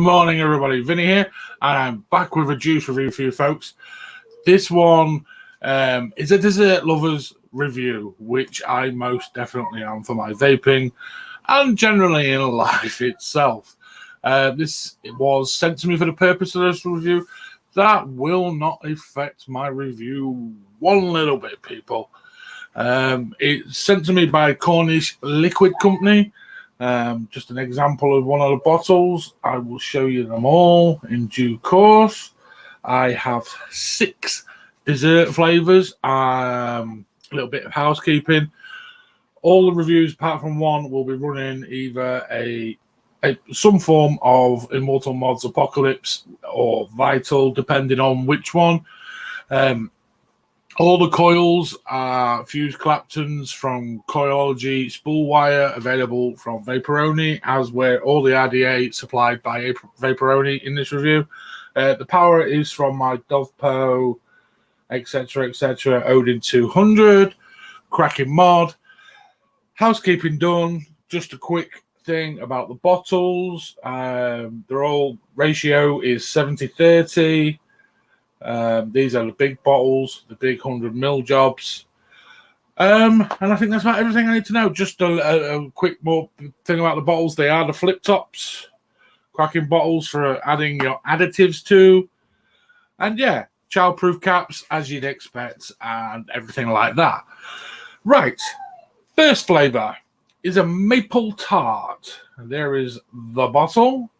morning, everybody. Vinny here, and I'm back with a juice review for you folks. This one is a dessert lovers review, which I most definitely am for my vaping and generally in life itself. This was sent to me for the purpose of this review. That will not affect my review one little bit, people. It's sent to me by Cornish Liquid Company. Just an example of one of the bottles. I will show you them all in due course. I have 6 dessert flavours. A little bit of housekeeping. All the reviews, apart from one, will be running either some form of Immortal Mods Apocalypse or Vital, depending on which one. All the coils are fused Claptons from Coilology Spool Wire, available from Vaporoni, as were all the RDA supplied by Vaporoni in this review. The power is from my Dovpo, etc., Odin 200, cracking mod. Housekeeping done. Just a quick thing about the bottles. They're all ratio is 70-30. These are the big bottles, the big 100ml jobs. And I think that's about everything I need to know. Just a quick more thing about the bottles. They are the flip tops, cracking bottles for adding your additives to. And yeah, child-proof caps, as you'd expect, and everything like that. Right, first flavour is a maple tart. And there is the bottle.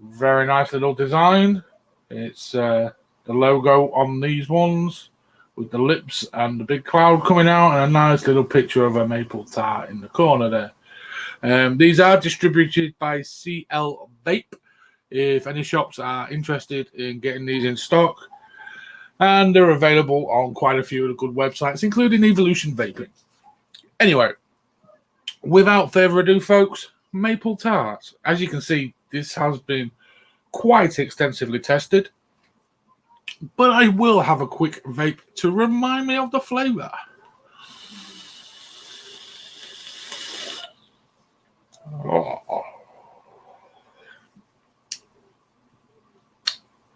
Very nice little design. It's the logo on these ones with the lips and the big cloud coming out and a nice little picture of a maple tart in the corner there. These are distributed by CL Vape if any shops are interested in getting these in stock, and they're available on quite a few of the good websites, including Evolution Vaping. Anyway, without further ado, folks, maple tart. As you can see, this has been quite extensively tested, but I will have a quick vape to remind me of the flavour.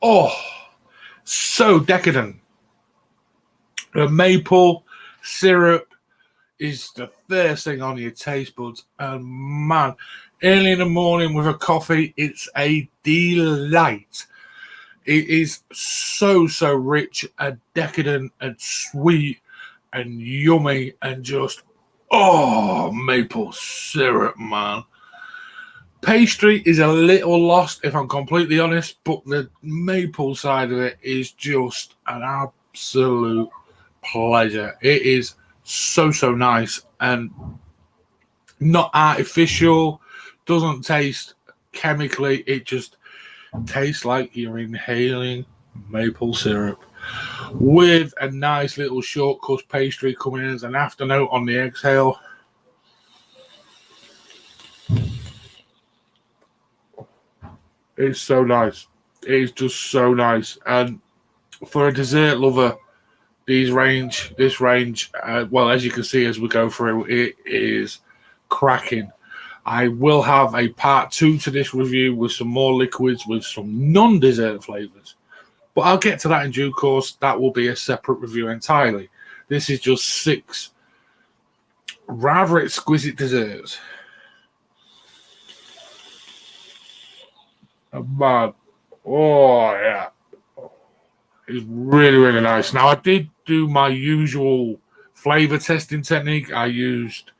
Oh, so decadent. The maple syrup is the first thing on your taste buds, and man, early in the morning with a coffee, it's a delight. It is so rich and decadent and sweet and yummy and just, maple syrup, man. Pastry is a little lost, if I'm completely honest, but the maple side of it is just an absolute pleasure. It is so nice and not artificial, doesn't taste chemically, it just tastes like you're inhaling maple syrup with a nice little short crust pastry coming in as an afternote on the exhale. It's so nice. It is just so nice. And for a dessert lover, this range, well, as you can see as we go through, it is cracking. I will have a part 2 to this review with some more liquids with some non-dessert flavours. But I'll get to that in due course. That will be a separate review entirely. This is just 6 rather exquisite desserts. Man, oh yeah. It's really nice. Now, I did do my usual flavour testing technique. I used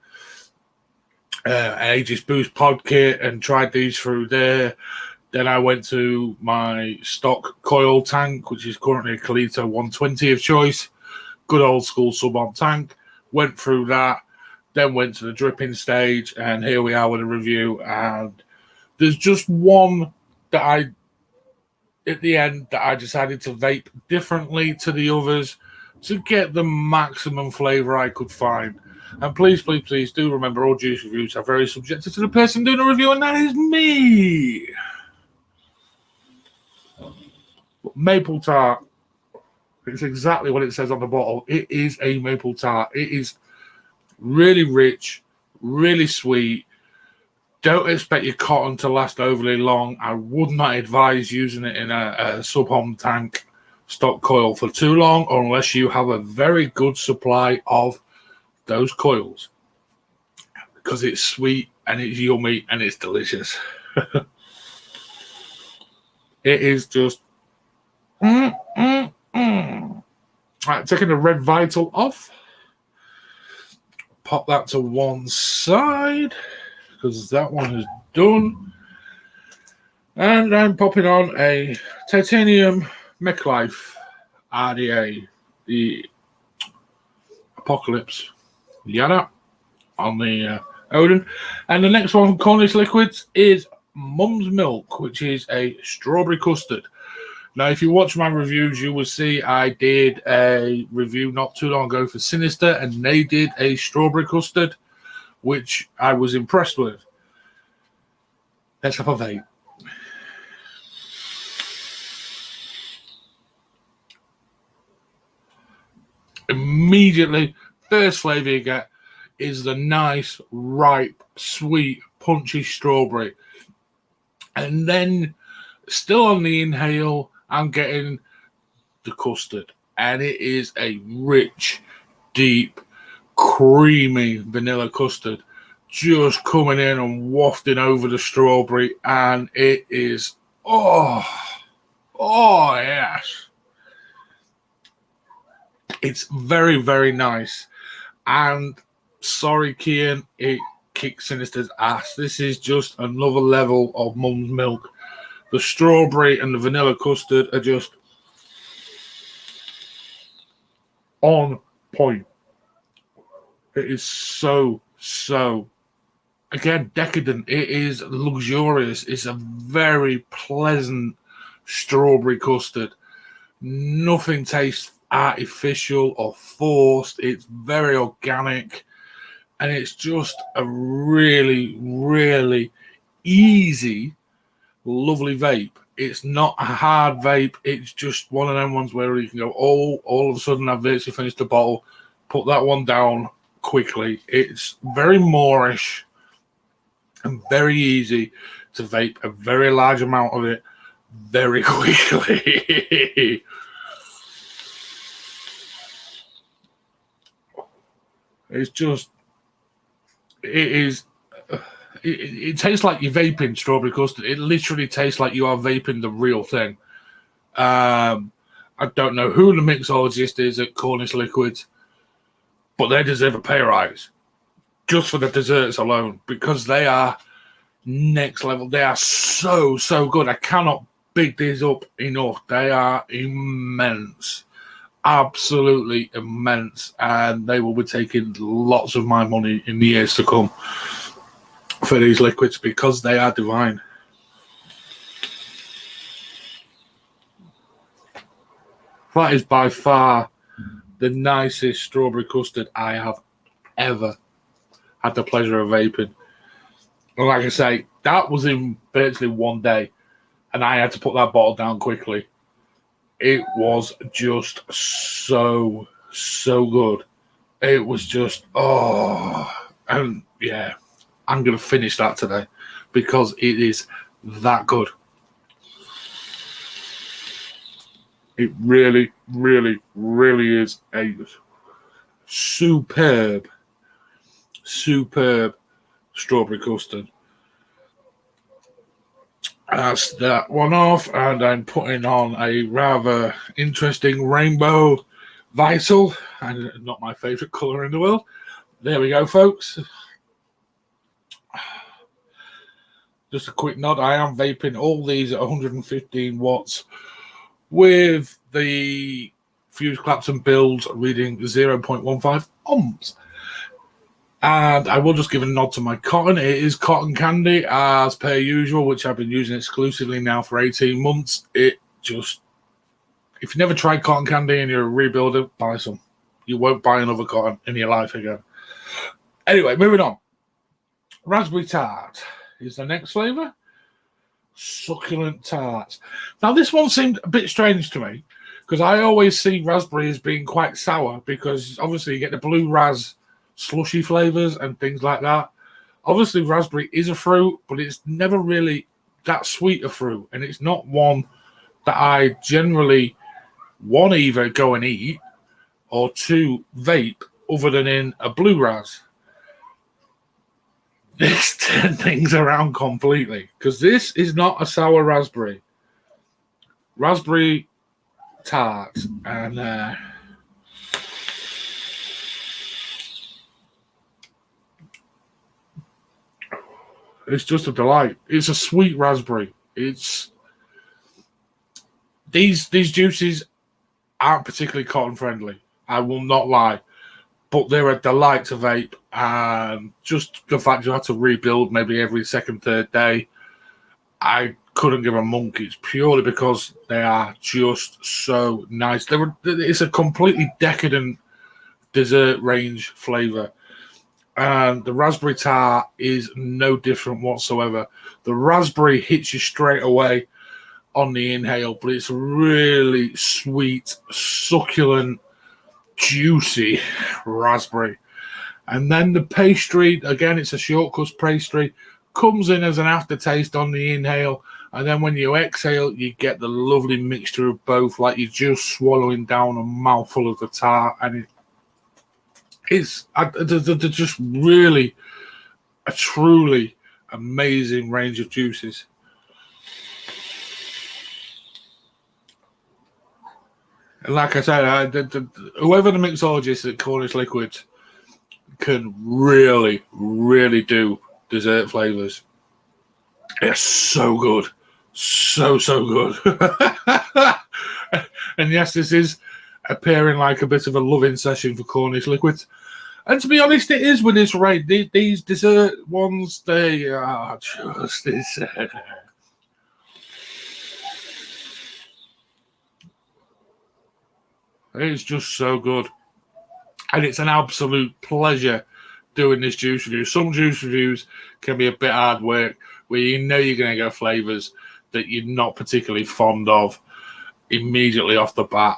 an Aegis Boost pod kit and tried these through there. Then I went to my stock coil tank, which is currently a Calito 120 of choice. Good old school sub-on tank. Went through that. Then went to the dripping stage. And here we are with a review. And there's just one that at the end that I decided to vape differently to the others to get the maximum flavour I could find. And please do remember, all juice reviews are very subjective to the person doing the review, and that is me. Maple tart. It's exactly what it says on the bottle. It is a maple tart. It is really rich, really sweet, Don't expect your cotton to last overly long. I would not advise using it in a sub-hom tank stock coil for too long unless you have a very good supply of those coils, because it's sweet and it's yummy and it's delicious. It is just Right, taking the red vital off, pop that to one side because that one is done, and I'm popping on a titanium MechLife RDA, the Apocalypse Yada, on the Odin. And the next one from Cornish Liquids is Mum's Milk, which is a strawberry custard. Now, if you watch my reviews, you will see I did a review not too long ago for Sinister, and they did a strawberry custard, which I was impressed with. Let's have a vape. Immediately, first flavour you get is the nice, ripe, sweet, punchy strawberry. And then, still on the inhale, I'm getting the custard. And it is a rich, deep, creamy vanilla custard just coming in and wafting over the strawberry. And it is, oh yes. It's very, very nice. And sorry, Kian, it kicks Sinister's ass. This is just another level of Mum's Milk. The strawberry and the vanilla custard are just on point. It is so, again, decadent. It is luxurious. It's a very pleasant strawberry custard. Nothing tastes artificial or forced. It's very organic, and it's just a really, really easy, lovely vape. It's not a hard vape. It's just one of them ones where you can go, all of a sudden I've virtually finished the bottle, put that one down quickly. It's very Moorish and very easy to vape a very large amount of it very quickly. It's just, it tastes like you're vaping strawberry custard. It literally tastes like you are vaping the real thing. I don't know who the mixologist is at Cornish Liquids, but they deserve a pay rise just for the desserts alone, because they are next level. They are so good. I cannot big these up enough. They are immense. Absolutely immense, and they will be taking lots of my money in the years to come for these liquids because they are divine. That is by far the nicest strawberry custard I have ever had the pleasure of vaping. And like I say, that was in virtually one day, and I had to put that bottle down quickly. It was just so good. It was just, and yeah, I'm going to finish that today because it is that good. It really, really, really is a superb strawberry custard. That's that one off, and I'm putting on a rather interesting rainbow vital, and not my favourite colour in the world. There we go, folks. Just a quick nod, I am vaping all these at 115 watts with the Fuse Clapton build reading 0.15 ohms. And I will just give a nod to my cotton. It is cotton candy, as per usual, which I've been using exclusively now for 18 months. It just, if you never tried cotton candy and you're a rebuilder, buy some. You won't buy another cotton in your life again. Anyway, moving on. Raspberry tart is the next flavour. Succulent tarts. Now, this one seemed a bit strange to me because I always see raspberry as being quite sour because obviously you get the blue ras slushy flavours and things like that. Obviously, raspberry is a fruit, but it's never really that sweet a fruit, and it's not one that I generally one either go and eat or two vape other than in a blue ras. This turned things around completely because this is not a sour raspberry. Raspberry tart and it's just a delight. It's a sweet raspberry. It's these juices aren't particularly cotton friendly. I will not lie, but they're a delight to vape. And just the fact you have to rebuild maybe every second, third day, I couldn't give a monkeys purely because they are just so nice. It's a completely decadent dessert range flavor. And the raspberry tart is no different whatsoever. The raspberry hits you straight away on the inhale, but it's really sweet, succulent, juicy raspberry. And then the pastry, again, it's a short crust pastry, comes in as an aftertaste on the inhale. And then when you exhale, you get the lovely mixture of both, like you're just swallowing down a mouthful of the tart. And it's just really a truly amazing range of juices. And like I said, whoever the mixologist at Cornish Liquids can really, really do dessert flavors. It's so good. So good. And yes, this is appearing like a bit of a loving session for Cornish Liquids. And to be honest, it is with this rate. These dessert ones, they are just this. It's just so good. And it's an absolute pleasure doing this juice review. Some juice reviews can be a bit hard work where you know you're going to get flavours that you're not particularly fond of immediately off the bat.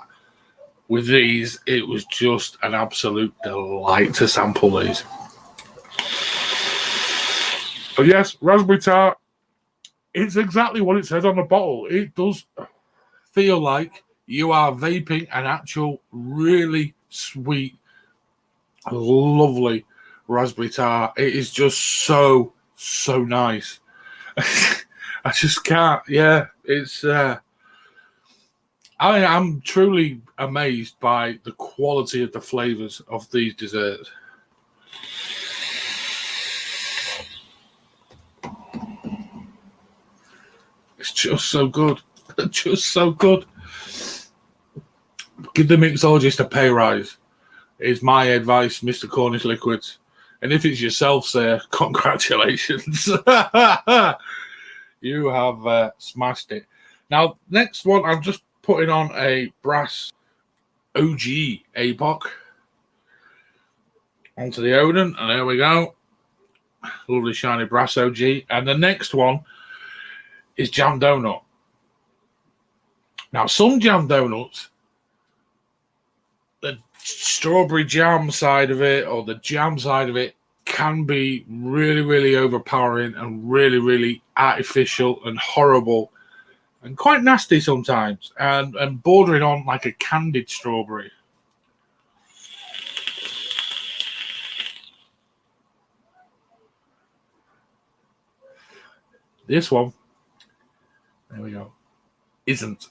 With these, it was just an absolute delight to sample these. But yes, raspberry tart, it's exactly what it says on the bottle. It does feel like you are vaping an actual really sweet, lovely raspberry tart. It is just so nice. I just can't. Yeah, it's. I'm truly amazed by the quality of the flavors of these desserts. It's just so good. Just so good. Give the mixologist a pay rise is my advice, Mr. Cornish Liquids. And if it's yourself, sir, congratulations. You have smashed it. Now, next one, I'm just putting on a brass OG APOC onto the Odin. And there we go. Lovely shiny brass OG. And the next one is jam donut. Now, some jam donuts, the strawberry jam side of it or the jam side of it can be really, really overpowering and really, really artificial and horrible and quite nasty sometimes and bordering on like a candied strawberry. This one, there we go, isn't.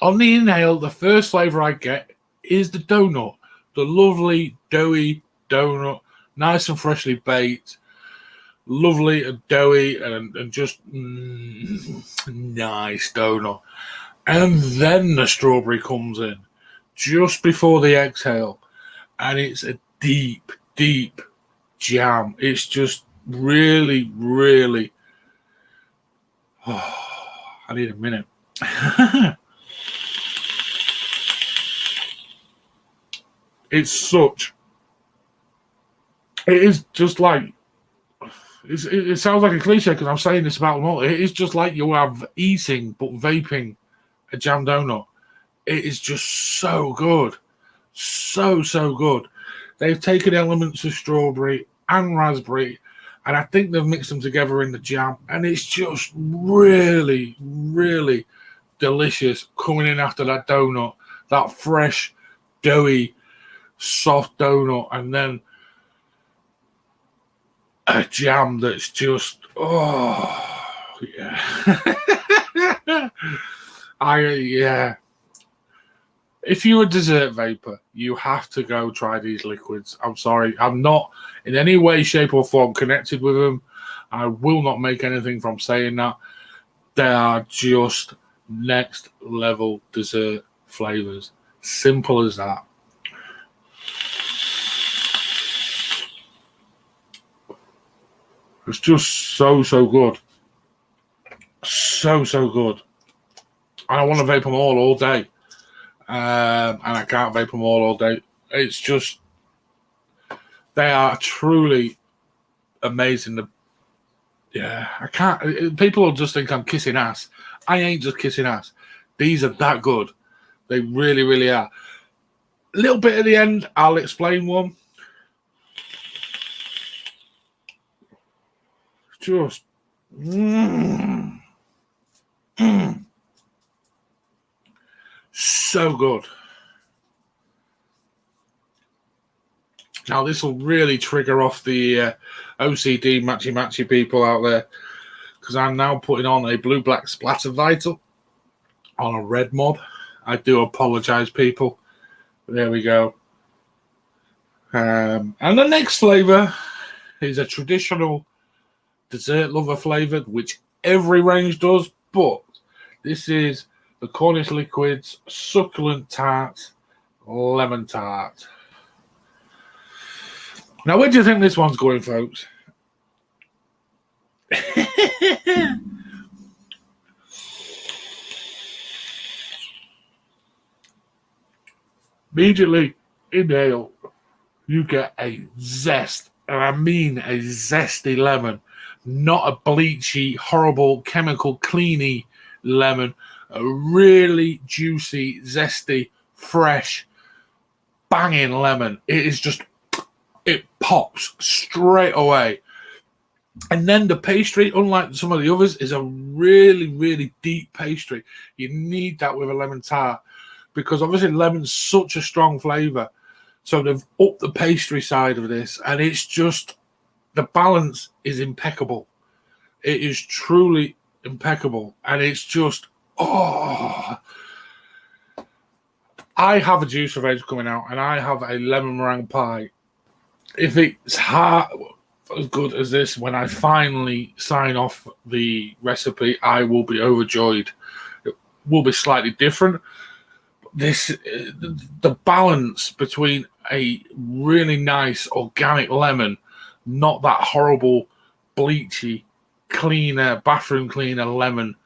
On the inhale, the first flavour I get is the donut. The lovely, doughy donut, nice and freshly baked, lovely and doughy and just nice donut. And then the strawberry comes in just before the exhale. And it's a deep, deep jam. It's just really, really... Oh, I need a minute. It's such... It is just like... It sounds like a cliche because I'm saying this about them all. It is just like you are eating but vaping a jam donut. It is just so good. So good. They've taken elements of strawberry and raspberry, and I think they've mixed them together in the jam, and it's just really, really delicious coming in after that donut, that fresh, doughy, soft donut, and then a jam that's just, oh, yeah. Yeah. If you're a dessert vapor, you have to go try these liquids. I'm sorry. I'm not in any way, shape, or form connected with them. I will not make anything from saying that. They are just next level dessert flavors. Simple as that. It's just so good. So good. And I want to vape them all day. And I can't vape them all day. It's just, they are truly amazing. Yeah, I can't. People will just think I'm kissing ass. I ain't just kissing ass. These are that good. They really, really are. A little bit at the end, I'll explain one. Just, so good. Now, this will really trigger off the OCD matchy people out there, because I'm now putting on a blue-black splatter vital on a red mod. I do apologize, people. But there we go. And the next flavor is a traditional dessert lover flavored, which every range does, but this is the Cornish Liquids Succulent Tart Lemon Tart. Now, where do you think this one's going, folks? Immediately inhale, you get a zest, and I mean a zesty lemon, not a bleachy, horrible, chemical, cleany lemon. A really juicy, zesty, fresh, banging lemon. It is just, it pops straight away. And then the pastry, unlike some of the others, is a really, really deep pastry. You need that with a lemon tart, because obviously lemon's such a strong flavour. So they've upped the pastry side of this, and it's just, the balance is impeccable. It is truly impeccable, and it's just, oh. I have a juice range coming out, and I have a lemon meringue pie. If it's hard, as good as this, when I finally sign off the recipe, I will be overjoyed. It will be slightly different. The balance between a really nice organic lemon, not that horrible bleachy cleaner, bathroom cleaner lemon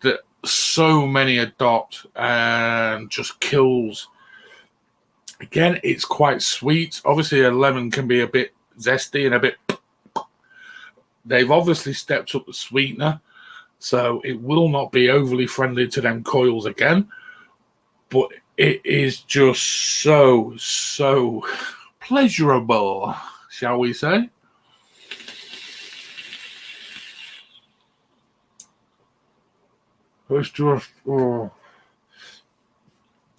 that so many adopt and just kills. Again, it's quite sweet. Obviously, a lemon can be a bit zesty and a bit. They've obviously stepped up the sweetener, so it will not be overly friendly to them coils again. But it is just so pleasurable, shall we say? It's just, oh.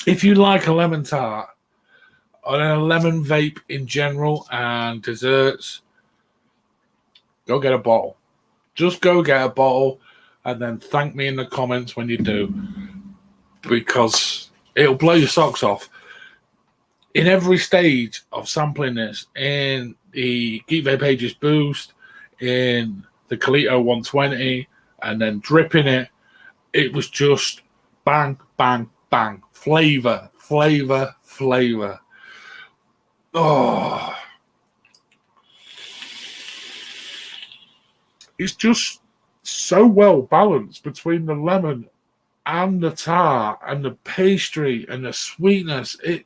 If you like a lemon tart or a lemon vape in general and desserts, go get a bottle. Just go get a bottle and then thank me in the comments when you do, because it'll blow your socks off. In every stage of sampling this, in the Geek Vape Pages Boost, in the Calito 120, and then dripping it, it was just bang, bang, bang. Flavor. Oh. It's just so well balanced between the lemon and the tart and the pastry and the sweetness. It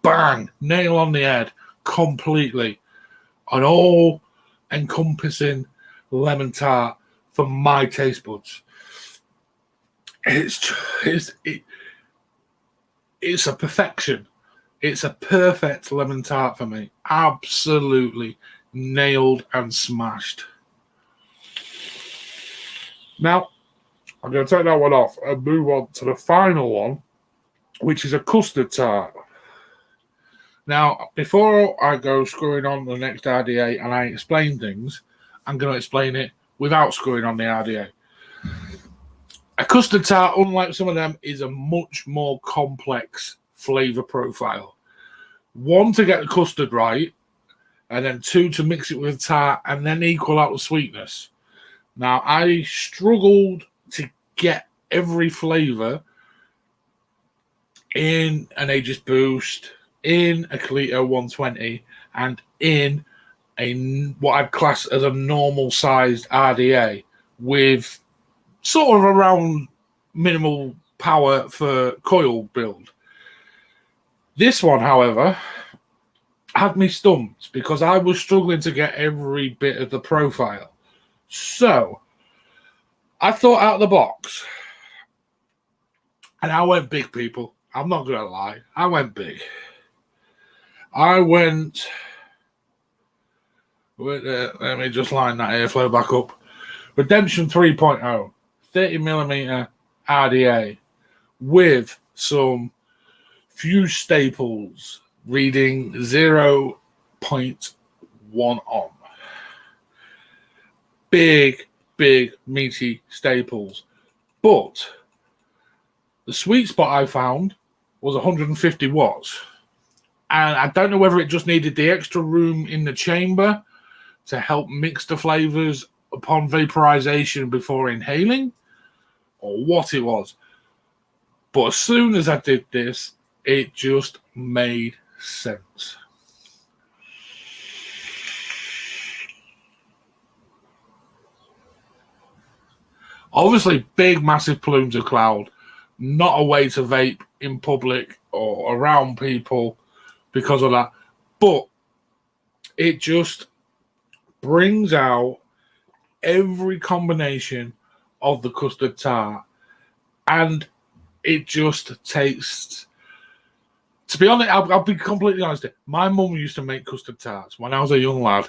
bang, nail on the head completely. An all-encompassing lemon tart for my taste buds. It's a perfection. It's a perfect lemon tart for me. Absolutely nailed and smashed. Now, I'm going to take that one off and move on to the final one, which is a custard tart. Now, before I go screwing on the next RDA and I explain things, I'm going to explain it without screwing on the RDA. A custard tart, unlike some of them, is a much more complex flavour profile. One, to get the custard right, and then two, to mix it with tart and then equal out the sweetness. Now, I struggled to get every flavour in an Aegis Boost, in a Colito 120, and in what I'd class as a normal sized RDA with sort of around minimal power for coil build. This one, however, had me stumped because I was struggling to get every bit of the profile. So I thought out of the box, and I went big, people. I'm not going to lie. I went big. I went with, let me just line that airflow back up. Redemption 3.0, 30mm RDA with some fused staples reading 0.1 ohm. Big, meaty staples. But the sweet spot I found was 150 watts. And I don't know whether it just needed the extra room in the chamber to help mix the flavors upon vaporization before inhaling, or what it was. But as soon as I did this, it just made sense. Obviously, big, massive plumes of cloud, not a way to vape in public or around people because of that. But it just brings out every combination of the custard tart, and it just tastes. To be honest, I'll be completely honest. My mum used to make custard tarts when I was a young lad,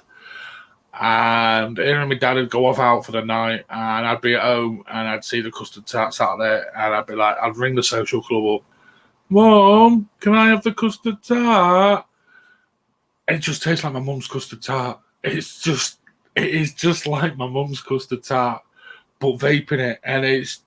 and her and my dad would go off out for the night, and I'd be at home, and I'd see the custard tarts out there, and I'd be like, I'd ring the social club up, Mum, can I have the custard tart? It just tastes like my mum's custard tart. It is just like my mum's custard tart, but vaping it, and it's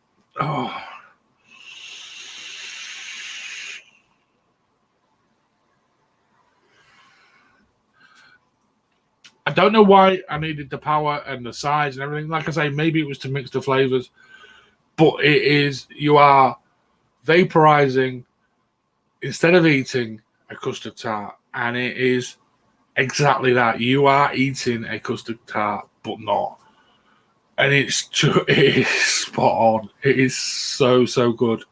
I don't know why I needed the power and the size and everything. Like I say, maybe it was to mix the flavors, but it is, you are vaporizing instead of eating a custard tart, and it is exactly that. You are eating a custard tart, but not. And it is spot on. It is so good.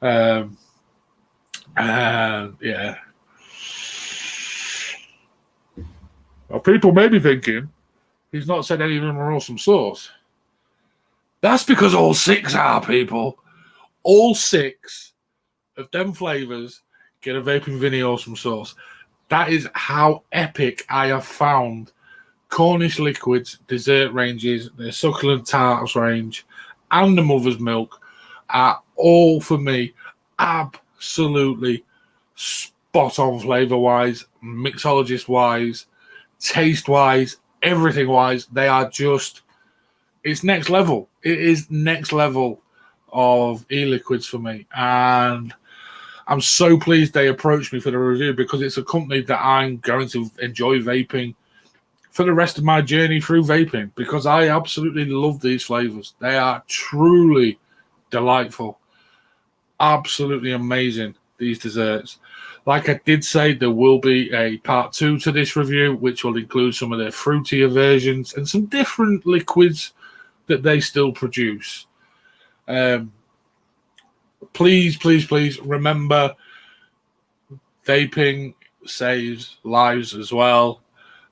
And yeah. Well, people may be thinking he's not said any of them are awesome sauce. That's because all six are, people. All six of them flavors get a Vaping Vinny awesome sauce. That is how epic I have found Cornish Liquids dessert ranges, their succulent tarts range, and the mother's milk are all, for me, absolutely spot on flavor wise, mixologist wise, taste wise, everything wise. They are just, it's next level. It is next level of e-liquids for me, and I'm so pleased they approached me for the review, because it's a company that I'm going to enjoy vaping for the rest of my journey through vaping, because I absolutely love these flavors. They are truly delightful. Absolutely amazing, these desserts. Like I did say, there will be a part 2 to this review, which will include some of their fruitier versions and some different liquids that they still produce. Please remember, vaping saves lives as well.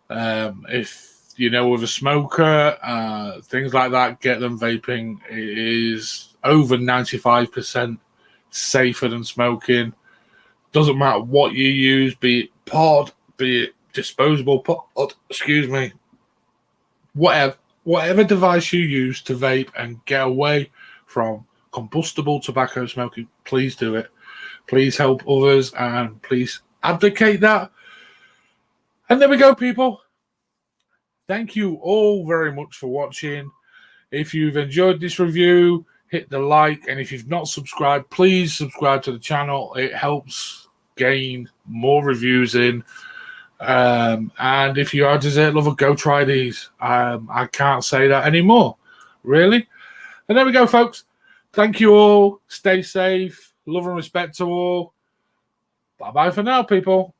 If you know of a smoker, things like that, get them vaping. It is over 95% safer than smoking. Doesn't matter what you use, be it pod, be it disposable pod, excuse me, whatever device you use to vape and get away from combustible tobacco smoking, please do it. Please help others and please advocate that. And there we go, people. Thank you all very much for watching. If you've enjoyed this review, hit the like. And if you've not subscribed, please subscribe to the channel. It helps gain more reviews in. And if you are a dessert lover, go try these. I can't say that anymore, really. And there we go, folks. Thank you all. Stay safe. Love and respect to all. Bye-bye for now, people.